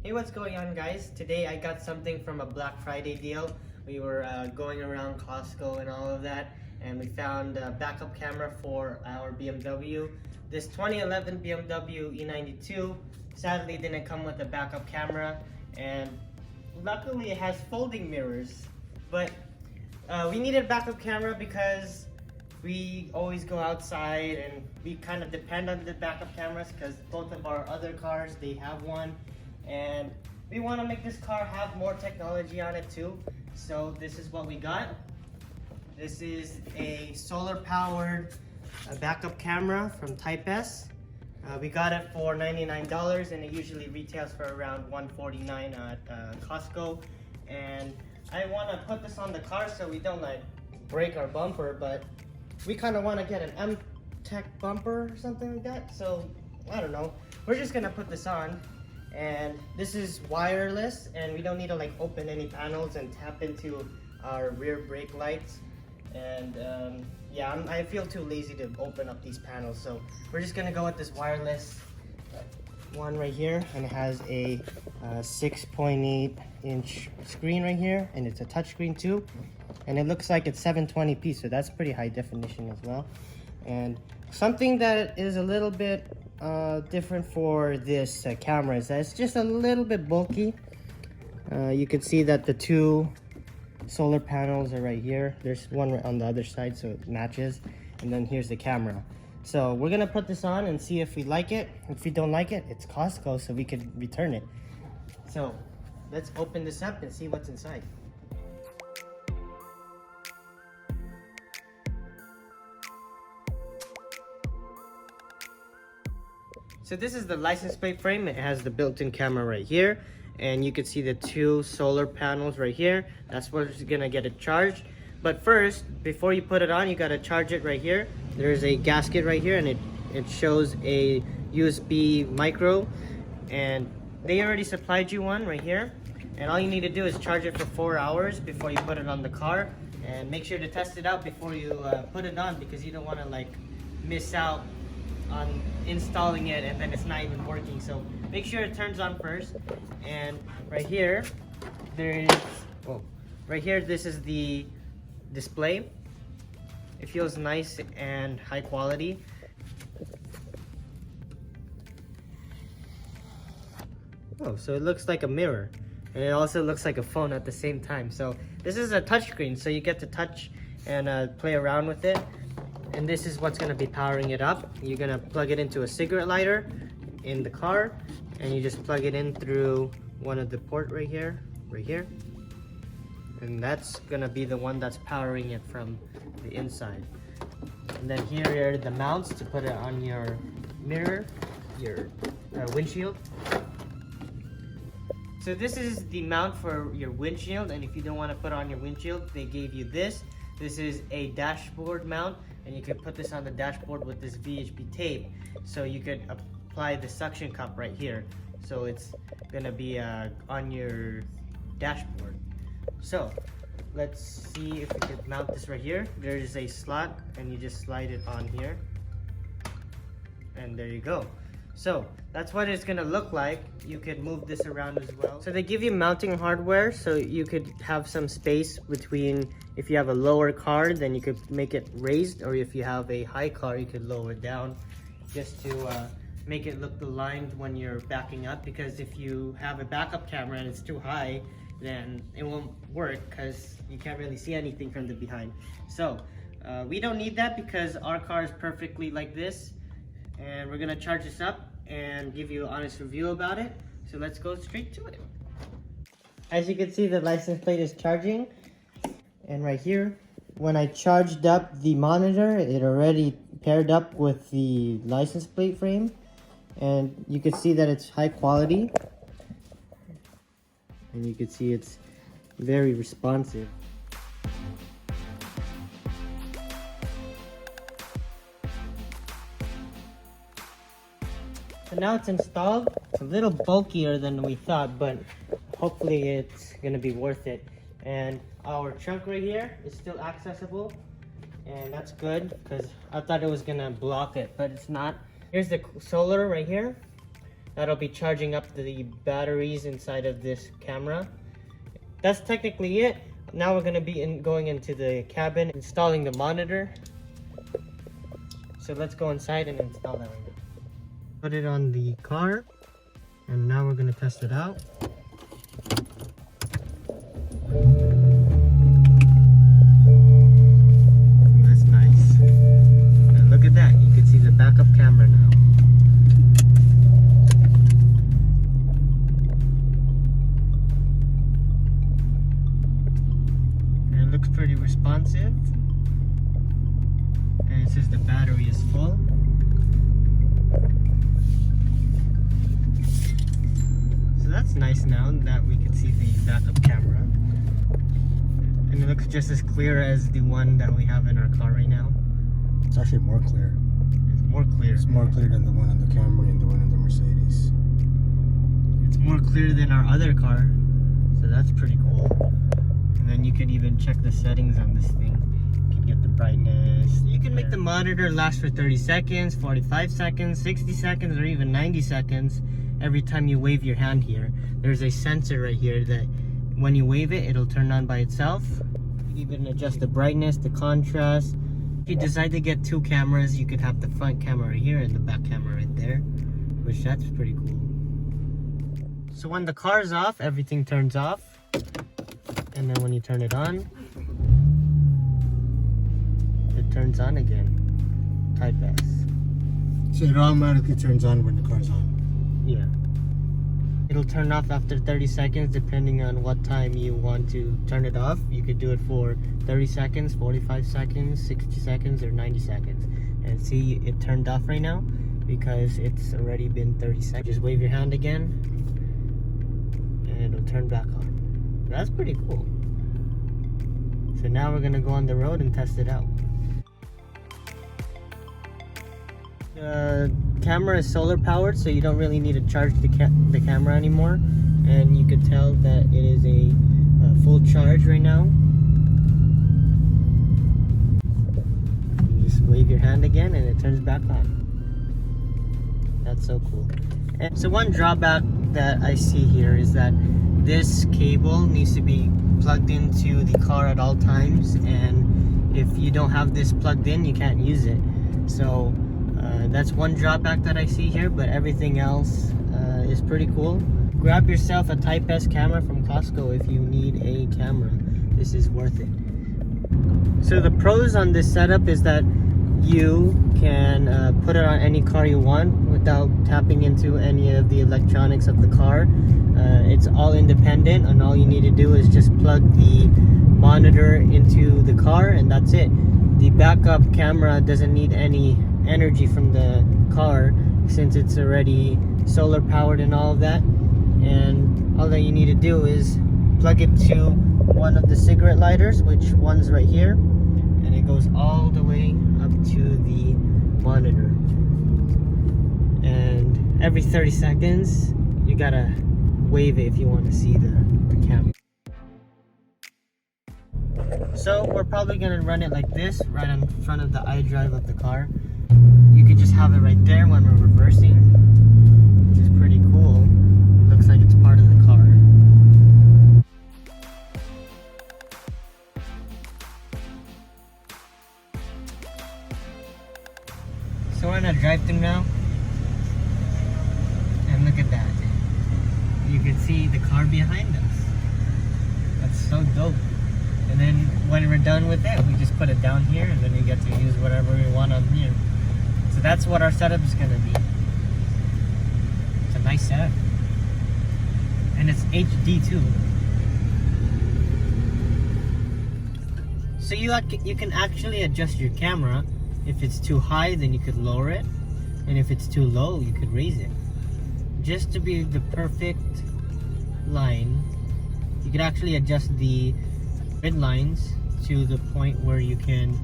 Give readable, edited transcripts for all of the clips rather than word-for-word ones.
Hey, what's going on, guys? Today I got something from a Black Friday deal. We were going around Costco and all of that, and we found a backup camera for our BMW. This 2011 BMW E92 sadly didn't come with a backup camera, and luckily it has folding mirrors. But we needed a backup camera because we always go outside and we kind of depend on the backup cameras because both of our other cars, they have one. And we want to make this car have more technology on it too. So this is what we got. This is a solar powered backup camera from Type S. We got it for $99 and it usually retails for around $149 at Costco. And I want to put this on the car so we don't like break our bumper, but we kind of want to get an M-Tech bumper or something like that. So I don't know. We're just gonna put this on. And this is wireless, and we don't need to like open any panels and tap into our rear brake lights. And yeah, I feel too lazy to open up these panels, so we're just gonna go with this wireless one right here, and it has a 6.8-inch screen right here, and it's a touch screen too, and it looks like it's 720p, so that's pretty high definition as well. And something that is a little bit different for this camera is that it's just a little bit bulky. You can see that the two solar panels are right here. There's one right on the other side, so it matches. And then here's the camera. So we're gonna put this on and see if we like it. If we don't like it, it's Costco, so we could return it. So let's open this up and see what's inside. So this is the license plate frame. It has the built-in camera right here, and you can see the two solar panels right here. That's what's gonna get it charged. But first, before you put it on, you gotta charge it right here. There's a gasket right here, and it shows a USB micro, and they already supplied you one right here. And all you need to do is charge it for 4 hours before you put it on the car, and make sure to test it out before you put it on, because you don't wanna like miss out on installing it and then it's not even working. So make sure it turns on first. And right here this is the display. It feels nice and high quality. Oh, so it looks like a mirror, and it also looks like a phone at the same time. So this is a touchscreen, so you get to touch and play around with it. And this is what's gonna be powering it up. You're gonna plug it into a cigarette lighter in the car, and you just plug it in through one of the port right here. And that's gonna be the one that's powering it from the inside. And then here are the mounts to put it on your mirror, your windshield. So this is the mount for your windshield, and if you don't want to put on your windshield, they gave you this. This is a dashboard mount, and you can put this on the dashboard with this VHP tape. So you could apply the suction cup right here. So it's gonna be on your dashboard. So let's see if we can mount this right here. There's a slot, and you just slide it on here. And there you go. So that's what it's gonna look like. You could move this around as well. So they give you mounting hardware, so you could have some space between. If you have a lower car, then you could make it raised, or if you have a high car, you could lower it down just to make it look aligned when you're backing up. Because if you have a backup camera and it's too high, then it won't work because you can't really see anything from the behind. So we don't need that because our car is perfectly like this. And we're gonna charge this up and give you an honest review about it. So let's go straight to it. As you can see, the license plate is charging. And right here, when I charged up the monitor, it already paired up with the license plate frame. And you can see that it's high quality. And you can see it's very responsive. So now it's installed. It's a little bulkier than we thought, but hopefully it's gonna be worth it. And our trunk right here is still accessible, and that's good because I thought it was gonna block it, but it's not. Here's the solar right here. That'll be charging up the batteries inside of this camera. That's technically it. Now we're going to be going into the cabin, installing the monitor. So let's go inside and install that right now. Put it on the car, and now we're going to test it out. That's nice. And look at that, you can see the backup camera now. And it looks pretty responsive. And it says the battery is full. So that's nice now that we can see the backup camera. And it looks just as clear as the one that we have in our car right now. It's actually more clear. It's more clear. It's more clear than the one on the Camry and the one on the Mercedes. It's more clear than our other car. So that's pretty cool. And then you could even check the settings on this thing. You can get the brightness. You can make the monitor last for 30 seconds, 45 seconds, 60 seconds, or even 90 seconds every time you wave your hand here. There's a sensor right here that when you wave it, it'll turn on by itself. You can even adjust the brightness, the contrast. If you decide to get two cameras, you could have the front camera right here and the back camera right there, which that's pretty cool. So when the car's off, everything turns off. And then when you turn it on, it turns on again. Type S. So it automatically turns on when the car's on? Yeah. It'll turn off after 30 seconds depending on what time you want to turn it off. You could do it for 30 seconds, 45 seconds, 60 seconds, or 90 seconds. And see, it turned off right now because it's already been 30 seconds. Just wave your hand again and it'll turn back on. That's pretty cool. So now we're gonna go on the road and test it out. The camera is solar powered, so you don't really need to charge the camera anymore. And you can tell that it is a full charge right now. You just wave your hand again and it turns back on. That's so cool. And so one drawback that I see here is that this cable needs to be plugged into the car at all times, and if you don't have this plugged in, you can't use it. So that's one drawback that I see here, but everything else is pretty cool. Grab yourself a Type S camera from Costco if you need a camera. This is worth it. So the pros on this setup is that you can put it on any car you want without tapping into any of the electronics of the car. It's all independent, and all you need to do is just plug the monitor into the car, and that's it. The backup camera doesn't need any energy from the car since it's already solar powered and all of that. And all that you need to do is plug it to one of the cigarette lighters, which one's right here, and it goes all the way up to the monitor. And every 30 seconds you gotta wave it if you want to see the camera. So we're probably gonna run it like this, right in front of the iDrive of the car. You could just have it right there when we're reversing, which is pretty cool. It looks like it's part of the car. So we're in a drive-thru now, and look at that. You can see the car behind us. That's so dope. And then when we're done with it, we just put it down here, and then we get to use whatever we want on here. So that's what our setup is gonna be. It's a nice setup. And it's HD too. So you can actually adjust your camera. If it's too high, then you could lower it. And if it's too low, you could raise it. Just to be the perfect line, you could actually adjust the grid lines to the point where you can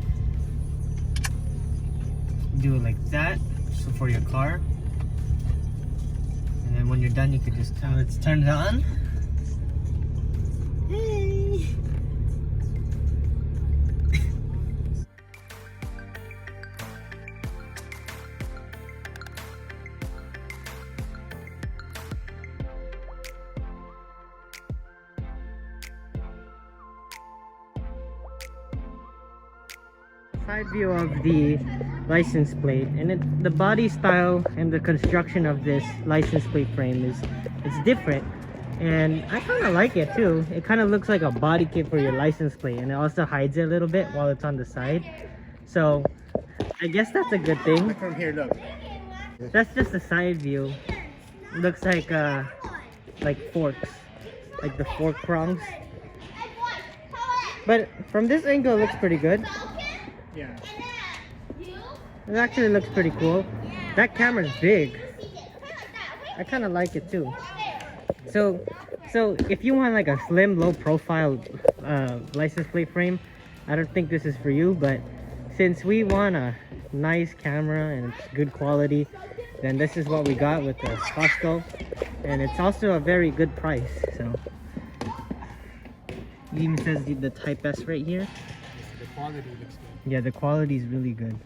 do it like that, so for your car. And then when you're done, you could just let's turn it on. Hey. side view of the license plate, and the body style and the construction of this license plate frame it's different, and I kind of like it too. It kind of looks like a body kit for your license plate, and it also hides it a little bit while it's on the side. So I guess that's a good thing. From here, look. That's just the side view. Looks like forks, like the fork prongs. But from this angle, it looks pretty good. Yeah. It actually looks pretty cool. That camera's big. I kind of like it too. So if you want like a slim, low profile license plate frame, I don't think this is for you. But since we want a nice camera and it's good quality, then this is what we got with the Costco, and it's also a very good price. So it even says the Type S right here. The quality looks good. Yeah, the quality is really good.